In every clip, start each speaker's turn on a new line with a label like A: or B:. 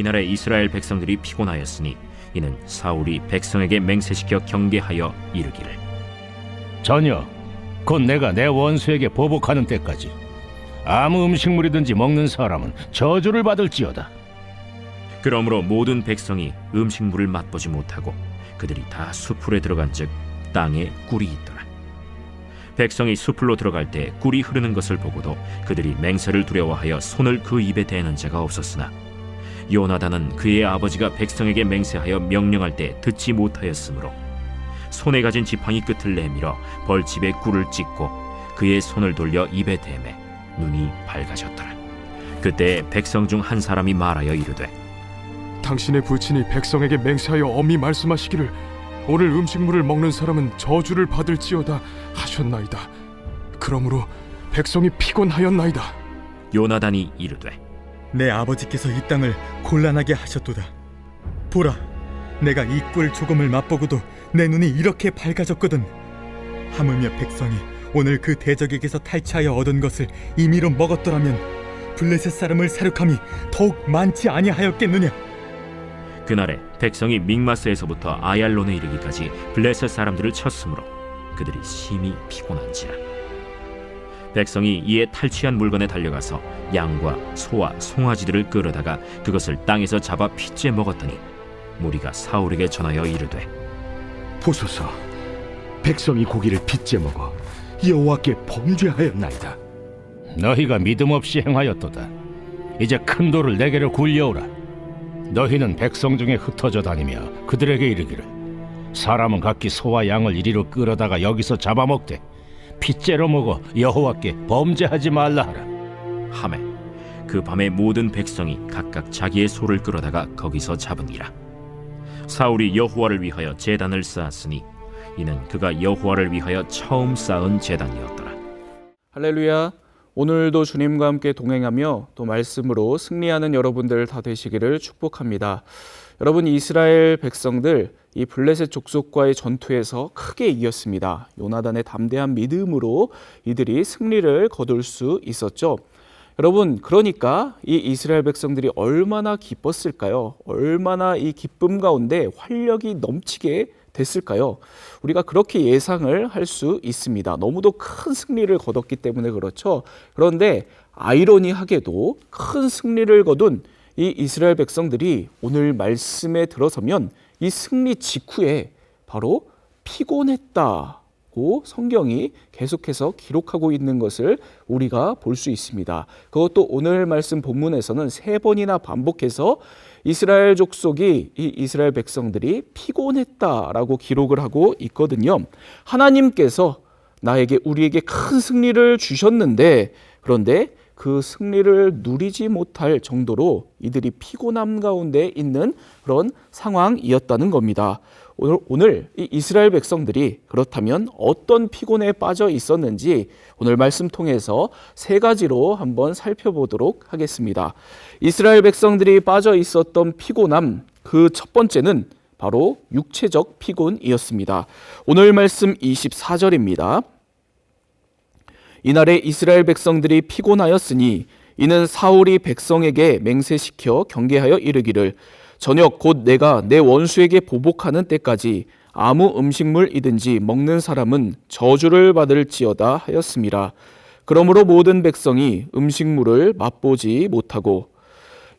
A: 이날에 이스라엘 백성들이 피곤하였으니 이는 사울이 백성에게 맹세시켜 경계하여 이르기를
B: 전혀 곧 내가 내 원수에게 보복하는 때까지 아무 음식물이든지 먹는 사람은 저주를 받을지어다.
A: 그러므로 모든 백성이 음식물을 맛보지 못하고 그들이 다 수풀에 들어간즉 땅에 꿀이 있더라. 백성이 수풀로 들어갈 때 꿀이 흐르는 것을 보고도 그들이 맹세를 두려워하여 손을 그 입에 대는 자가 없었으나 요나단은 그의 아버지가 백성에게 맹세하여 명령할 때 듣지 못하였으므로 손에 가진 지팡이 끝을 내밀어 벌집에 꿀을 찍고 그의 손을 돌려 입에 대매 눈이 밝아졌더라. 그때 백성 중 한 사람이 말하여 이르되
C: 당신의 부친이 백성에게 맹세하여 엄히 말씀하시기를 오늘 음식물을 먹는 사람은 저주를 받을지어다 하셨나이다. 그러므로 백성이 피곤하였나이다.
A: 요나단이 이르되
D: 내 아버지께서 이 땅을 곤란하게 하셨도다. 보라, 내가 이 꿀 조금을 맛보고도 내 눈이 이렇게 밝아졌거든. 하물며 백성이 오늘 그 대적에게서 탈취하여 얻은 것을 임의로 먹었더라면 블레셋 사람을 사륙함이 더욱 많지 아니하였겠느냐.
A: 그날에 백성이 믹마스에서부터 아얄론에 이르기까지 블레셋 사람들을 쳤으므로 그들이 심히 피곤한지라. 백성이 이에 탈취한 물건에 달려가서 양과 소와 송아지들을 끌어다가 그것을 땅에서 잡아 핏째 먹었더니 무리가 사울에게 전하여 이르되
E: 보소서, 백성이 고기를 빚제 먹어 여호와께 범죄하였나이다.
B: 너희가 믿음 없이 행하였도다. 이제 큰 돌을 내게로 굴려오라. 너희는 백성 중에 흩어져 다니며 그들에게 이르기를 사람은 각기 소와 양을 이리로 끌어다가 여기서 잡아먹되 핏째로 먹어 여호와께 범죄하지 말라 하라.
A: 하매 그 밤에 모든 백성이 각각 자기의 소를 끌어다가 거기서 잡으니라. 사울이 여호와를 위하여 제단을 쌓았으니 이는 그가 여호와를 위하여 처음 쌓은 제단이었더라.
F: 할렐루야. 오늘도 주님과 함께 동행하며 또 말씀으로 승리하는 여러분들 다 되시기를 축복합니다. 여러분, 이스라엘 백성들 이 블레셋 족속과의 전투에서 크게 이겼습니다. 요나단의 담대한 믿음으로 이들이 승리를 거둘 수 있었죠. 여러분, 그러니까 이 이스라엘 백성들이 얼마나 기뻤을까요? 얼마나 이 기쁨 가운데 활력이 넘치게 됐을까요? 우리가 그렇게 예상을 할 수 있습니다. 너무도 큰 승리를 거뒀기 때문에 그렇죠. 그런데 아이러니하게도 큰 승리를 거둔 이 이스라엘 백성들이 오늘 말씀에 들어서면 이 승리 직후에 바로 피곤했다고 성경이 계속해서 기록하고 있는 것을 우리가 볼 수 있습니다. 그것도 오늘 말씀 본문에서는 3번이나 반복해서 이스라엘 족속이 이 이스라엘 백성들이 피곤했다라고 기록을 하고 있거든요. 하나님께서 우리에게 큰 승리를 주셨는데 그런데 그 승리를 누리지 못할 정도로 이들이 피곤함 가운데 있는 그런 상황이었다는 겁니다. 오늘 이 이스라엘 백성들이 그렇다면 어떤 피곤에 빠져 있었는지 오늘 말씀 통해서 3가지로 한번 살펴보도록 하겠습니다. 이스라엘 백성들이 빠져 있었던 피곤함, 그 첫 번째는 바로 육체적 피곤이었습니다. 오늘 말씀 24절입니다. 이날에 이스라엘 백성들이 피곤하였으니 이는 사울이 백성에게 맹세시켜 경계하여 이르기를 저녁 곧 내가 내 원수에게 보복하는 때까지 아무 음식물이든지 먹는 사람은 저주를 받을지어다 하였습니다. 그러므로 모든 백성이 음식물을 맛보지 못하고.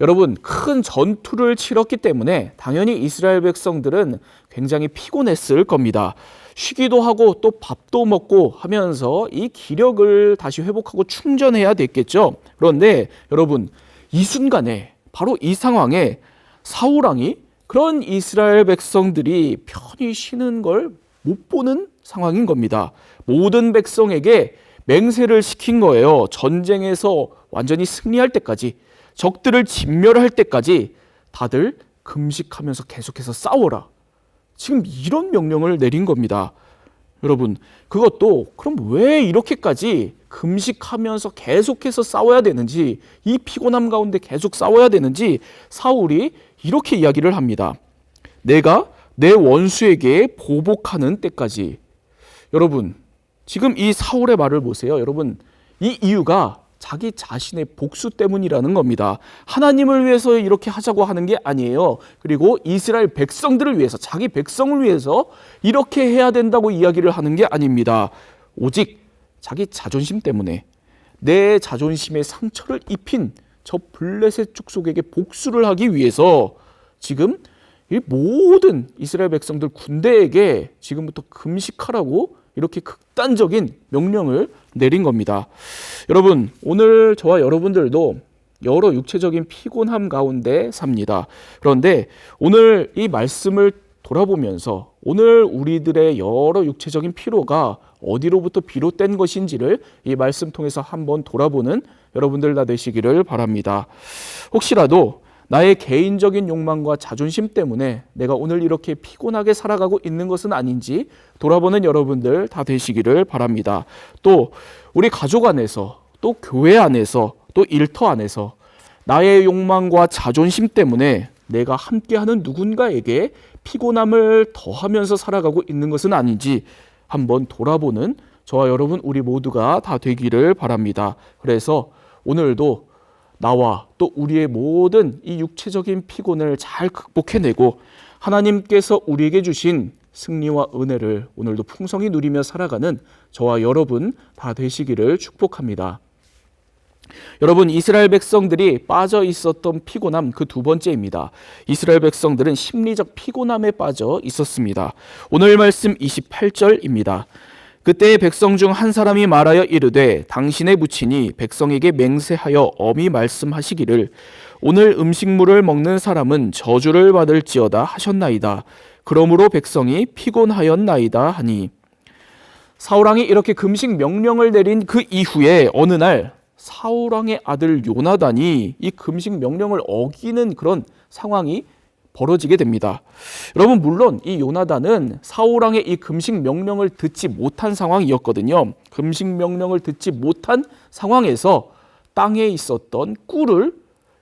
F: 여러분, 큰 전투를 치렀기 때문에 당연히 이스라엘 백성들은 굉장히 피곤했을 겁니다. 쉬기도 하고 또 밥도 먹고 하면서 이 기력을 다시 회복하고 충전해야 됐겠죠. 그런데 여러분, 이 순간에 바로 이 상황에 사울 왕이 그런 이스라엘 백성들이 편히 쉬는 걸 못 보는 상황인 겁니다. 모든 백성에게 맹세를 시킨 거예요. 전쟁에서 완전히 승리할 때까지, 적들을 진멸할 때까지 다들 금식하면서 계속해서 싸워라. 지금 이런 명령을 내린 겁니다. 여러분, 그것도 그럼 왜 이렇게까지 금식하면서 계속해서 싸워야 되는지, 이 피곤함 가운데 계속 싸워야 되는지 사울이 이렇게 이야기를 합니다. 내가 내 원수에게 보복하는 때까지. 여러분, 지금 이 사울의 말을 보세요. 여러분, 이 이유가 자기 자신의 복수 때문이라는 겁니다. 하나님을 위해서 이렇게 하자고 하는 게 아니에요. 그리고 이스라엘 백성들을 위해서, 자기 백성을 위해서 이렇게 해야 된다고 이야기를 하는 게 아닙니다. 오직 자기 자존심 때문에, 내 자존심에 상처를 입힌 저 블레셋 족속에게 복수를 하기 위해서 지금 이 모든 이스라엘 백성들 군대에게 지금부터 금식하라고 이렇게 극단적인 명령을 내린 겁니다. 여러분, 오늘 저와 여러분들도 여러 육체적인 피곤함 가운데 삽니다. 그런데 오늘 이 말씀을 돌아보면서 오늘 우리들의 여러 육체적인 피로가 어디로부터 비롯된 것인지를 이 말씀 통해서 한번 돌아보는 여러분들 다 되시기를 바랍니다. 혹시라도 나의 개인적인 욕망과 자존심 때문에 내가 오늘 이렇게 피곤하게 살아가고 있는 것은 아닌지 돌아보는 여러분들 다 되시기를 바랍니다. 또 우리 가족 안에서, 또 교회 안에서, 또 일터 안에서 나의 욕망과 자존심 때문에 내가 함께하는 누군가에게 피곤함을 더하면서 살아가고 있는 것은 아닌지 한번 돌아보는 저와 여러분 우리 모두가 다 되기를 바랍니다. 그래서 오늘도 나와 또 우리의 모든 이 육체적인 피곤을 잘 극복해내고 하나님께서 우리에게 주신 승리와 은혜를 오늘도 풍성히 누리며 살아가는 저와 여러분 다 되시기를 축복합니다. 여러분, 이스라엘 백성들이 빠져 있었던 피곤함 그 두 번째입니다. 이스라엘 백성들은 심리적 피곤함에 빠져 있었습니다. 오늘 말씀 28절입니다. 그때 백성 중 한 사람이 말하여 이르되 당신의 부친이 백성에게 맹세하여 엄히 말씀하시기를 오늘 음식물을 먹는 사람은 저주를 받을지어다 하셨나이다. 그러므로 백성이 피곤하였나이다 하니, 사울왕이 이렇게 금식 명령을 내린 그 이후에 어느 날 사울왕의 아들 요나단이 이 금식 명령을 어기는 그런 상황이 벌어지게 됩니다. 여러분, 물론 이 요나단은 사울왕의 이 금식 명령을 듣지 못한 상황이었거든요. 금식 명령을 듣지 못한 상황에서 땅에 있었던 꿀을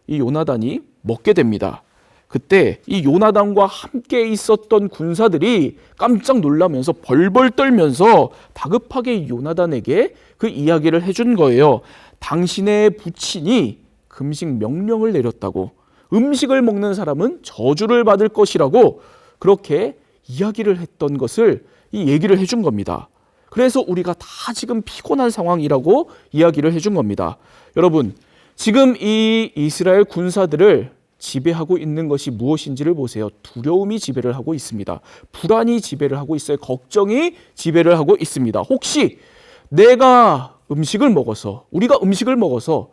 F: 이 요나단이 먹게 됩니다. 그때 이 요나단과 함께 있었던 군사들이 깜짝 놀라면서 벌벌 떨면서 다급하게 요나단에게 그 이야기를 해준 거예요. 당신의 부친이 금식 명령을 내렸다고, 음식을 먹는 사람은 저주를 받을 것이라고 그렇게 이야기를 했던 것을 이 얘기를 해준 겁니다. 그래서 우리가 다 지금 피곤한 상황이라고 이야기를 해준 겁니다. 여러분, 지금 이 이스라엘 군사들을 지배하고 있는 것이 무엇인지를 보세요. 두려움이 지배를 하고 있습니다. 불안이 지배를 하고 있어요. 걱정이 지배를 하고 있습니다. 혹시 내가 음식을 먹어서, 우리가 음식을 먹어서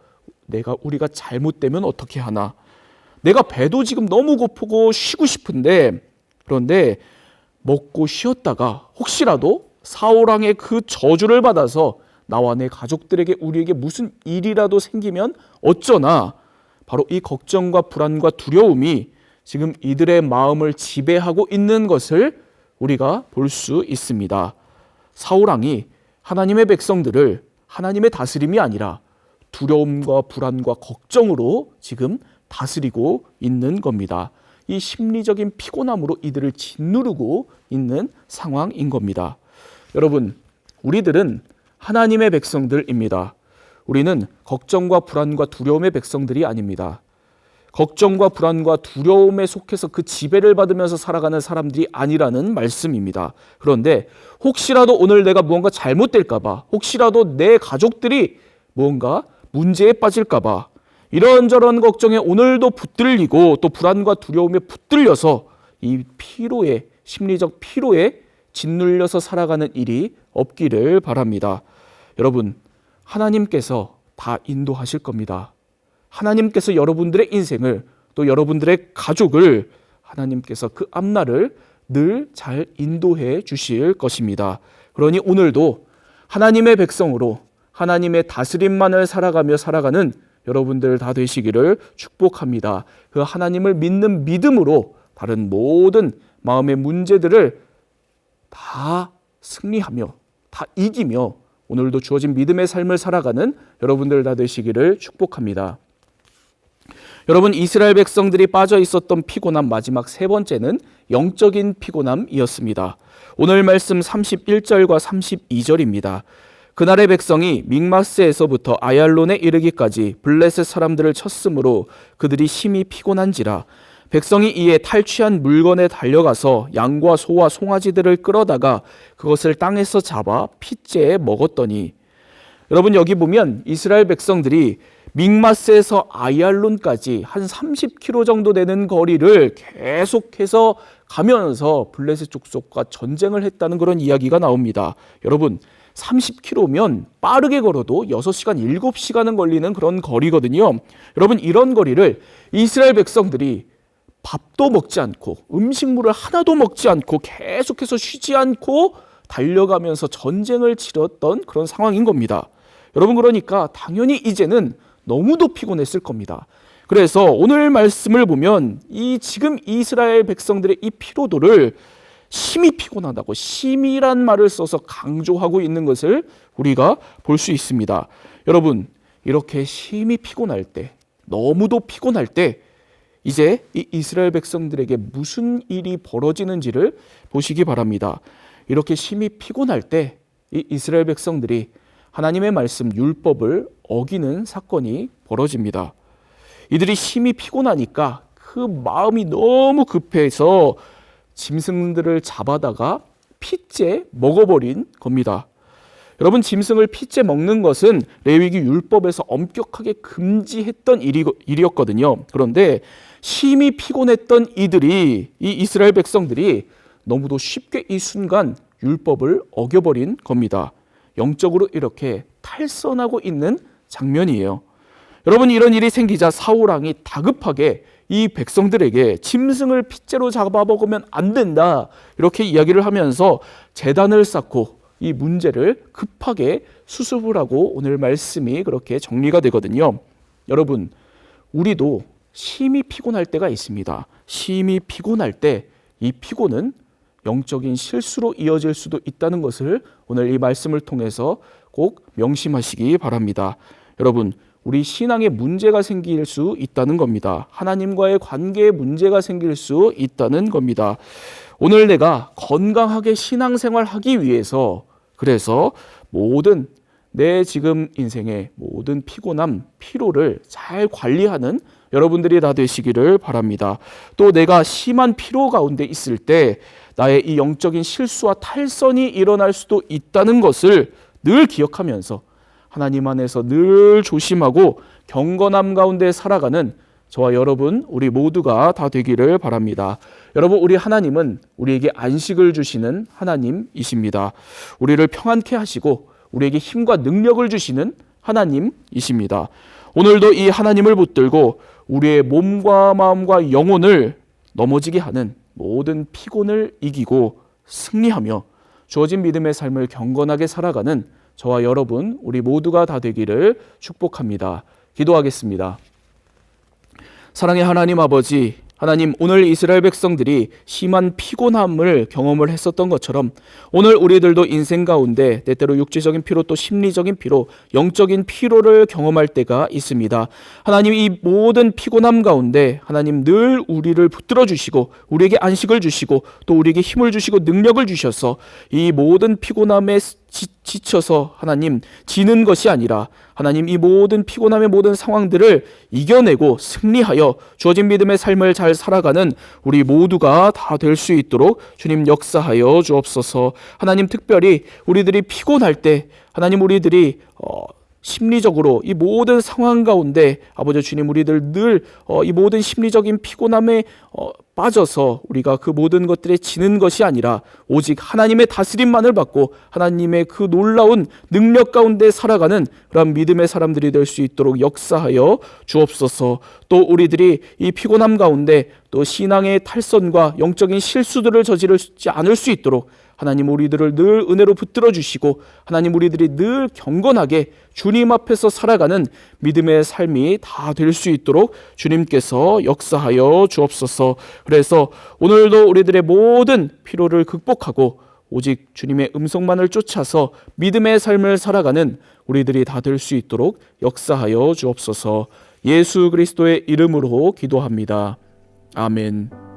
F: 우리가 잘못되면 어떻게 하나? 내가 배도 지금 너무 고프고 쉬고 싶은데, 그런데 먹고 쉬었다가 혹시라도 사울왕의 그 저주를 받아서 나와 내 가족들에게, 우리에게 무슨 일이라도 생기면 어쩌나? 바로 이 걱정과 불안과 두려움이 지금 이들의 마음을 지배하고 있는 것을 우리가 볼 수 있습니다. 사울왕이 하나님의 백성들을 하나님의 다스림이 아니라 두려움과 불안과 걱정으로 지금 다스리고 있는 겁니다. 이 심리적인 피곤함으로 이들을 짓누르고 있는 상황인 겁니다. 여러분, 우리들은 하나님의 백성들입니다. 우리는 걱정과 불안과 두려움의 백성들이 아닙니다. 걱정과 불안과 두려움에 속해서 그 지배를 받으면서 살아가는 사람들이 아니라는 말씀입니다. 그런데 혹시라도 오늘 내가 무언가 잘못될까 봐, 혹시라도 내 가족들이 무언가 문제에 빠질까 봐 이런저런 걱정에 오늘도 붙들리고 또 불안과 두려움에 붙들려서 이 피로에, 심리적 피로에 짓눌려서 살아가는 일이 없기를 바랍니다. 여러분, 하나님께서 다 인도하실 겁니다. 하나님께서 여러분들의 인생을, 또 여러분들의 가족을 하나님께서 그 앞날을 늘 잘 인도해 주실 것입니다. 그러니 오늘도 하나님의 백성으로 하나님의 다스림만을 살아가며 살아가는 여러분들 다 되시기를 축복합니다. 그 하나님을 믿는 믿음으로 다른 모든 마음의 문제들을 다 승리하며, 다 이기며 오늘도 주어진 믿음의 삶을 살아가는 여러분들 다 되시기를 축복합니다. 여러분, 이스라엘 백성들이 빠져 있었던 피곤함 마지막 세 번째는 영적인 피곤함이었습니다. 오늘 말씀 31절과 32절입니다. 그날의 백성이 믹마스에서부터 아얄론에 이르기까지 블레셋 사람들을 쳤으므로 그들이 심히 피곤한지라. 백성이 이에 탈취한 물건에 달려가서 양과 소와 송아지들을 끌어다가 그것을 땅에서 잡아 핏째에 먹었더니. 여러분, 여기 보면 이스라엘 백성들이 믹마스에서 아얄론까지 한 30km 정도 되는 거리를 계속해서 가면서 블레셋 족속과 전쟁을 했다는 그런 이야기가 나옵니다. 여러분, 30km면 빠르게 걸어도 6시간, 7시간은 걸리는 그런 거리거든요. 여러분, 이런 거리를 이스라엘 백성들이 밥도 먹지 않고 음식물을 하나도 먹지 않고 계속해서 쉬지 않고 달려가면서 전쟁을 치렀던 그런 상황인 겁니다. 여러분, 그러니까 당연히 이제는 너무도 피곤했을 겁니다. 그래서 오늘 말씀을 보면 이 지금 이스라엘 백성들의 이 피로도를 심히 피곤하다고, 심히란 말을 써서 강조하고 있는 것을 우리가 볼 수 있습니다. 여러분, 이렇게 심히 피곤할 때, 너무도 피곤할 때 이제 이 이스라엘 백성들에게 무슨 일이 벌어지는지를 보시기 바랍니다. 이렇게 심히 피곤할 때 이 이스라엘 백성들이 하나님의 말씀 율법을 어기는 사건이 벌어집니다. 이들이 심히 피곤하니까 그 마음이 너무 급해서 짐승들을 잡아다가 핏째 먹어버린 겁니다. 여러분, 짐승을 핏째 먹는 것은 레위기 율법에서 엄격하게 금지했던 일이었거든요. 그런데 심히 피곤했던 이 이스라엘 백성들이 너무도 쉽게 이 순간 율법을 어겨버린 겁니다. 영적으로 이렇게 탈선하고 있는 장면이에요. 여러분, 이런 일이 생기자 사울왕이 다급하게 이 백성들에게 짐승을 핏째로 잡아먹으면 안 된다, 이렇게 이야기를 하면서 제단을 쌓고 이 문제를 급하게 수습을 하고 오늘 말씀이 그렇게 정리가 되거든요. 여러분, 우리도 심히 피곤할 때가 있습니다. 심히 피곤할 때 이 피곤은 영적인 실수로 이어질 수도 있다는 것을 오늘 이 말씀을 통해서 꼭 명심하시기 바랍니다. 여러분, 우리 신앙에 문제가 생길 수 있다는 겁니다. 하나님과의 관계에 문제가 생길 수 있다는 겁니다. 오늘 내가 건강하게 신앙생활 하기 위해서, 그래서 모든 내 지금 인생의 모든 피곤함, 피로를 잘 관리하는 여러분들이 다 되시기를 바랍니다. 또 내가 심한 피로 가운데 있을 때 나의 이 영적인 실수와 탈선이 일어날 수도 있다는 것을 늘 기억하면서 하나님 안에서 늘 조심하고 경건함 가운데 살아가는 저와 여러분, 우리 모두가 다 되기를 바랍니다. 여러분, 우리 하나님은 우리에게 안식을 주시는 하나님이십니다. 우리를 평안케 하시고 우리에게 힘과 능력을 주시는 하나님이십니다. 오늘도 이 하나님을 붙들고 우리의 몸과 마음과 영혼을 넘어지게 하는 모든 피곤을 이기고 승리하며 주어진 믿음의 삶을 경건하게 살아가는 저와 여러분, 우리 모두가 다 되기를 축복합니다. 기도하겠습니다. 사랑의 하나님 아버지, 하나님, 오늘 이스라엘 백성들이 심한 피곤함을 경험을 했었던 것처럼 오늘 우리들도 인생 가운데 때때로 육체적인 피로, 또 심리적인 피로, 영적인 피로를 경험할 때가 있습니다. 하나님, 이 모든 피곤함 가운데 하나님 늘 우리를 붙들어 주시고 우리에게 안식을 주시고 또 우리에게 힘을 주시고 능력을 주셔서 이 모든 피곤함에 지쳐서 하나님 지는 것이 아니라 하나님 이 모든 피곤함의 모든 상황들을 이겨내고 승리하여 주어진 믿음의 삶을 잘 살아가는 우리 모두가 다 될 수 있도록 주님 역사하여 주옵소서. 하나님, 특별히 우리들이 피곤할 때 하나님 우리들이 심리적으로 이 모든 상황 가운데 아버지 주님, 우리들 늘 이 모든 심리적인 피곤함에 빠져서 우리가 그 모든 것들에 지는 것이 아니라 오직 하나님의 다스림만을 받고 하나님의 그 놀라운 능력 가운데 살아가는 그런 믿음의 사람들이 될 수 있도록 역사하여 주옵소서. 또 우리들이 이 피곤함 가운데 또 신앙의 탈선과 영적인 실수들을 저지르지 않을 수 있도록 하나님 우리들을 늘 은혜로 붙들어 주시고 하나님 우리들이 늘 경건하게 주님 앞에서 살아가는 믿음의 삶이 다 될 수 있도록 주님께서 역사하여 주옵소서. 그래서 오늘도 우리들의 모든 피로를 극복하고 오직 주님의 음성만을 쫓아서 믿음의 삶을 살아가는 우리들이 다 될 수 있도록 역사하여 주옵소서. 예수 그리스도의 이름으로 기도합니다. 아멘.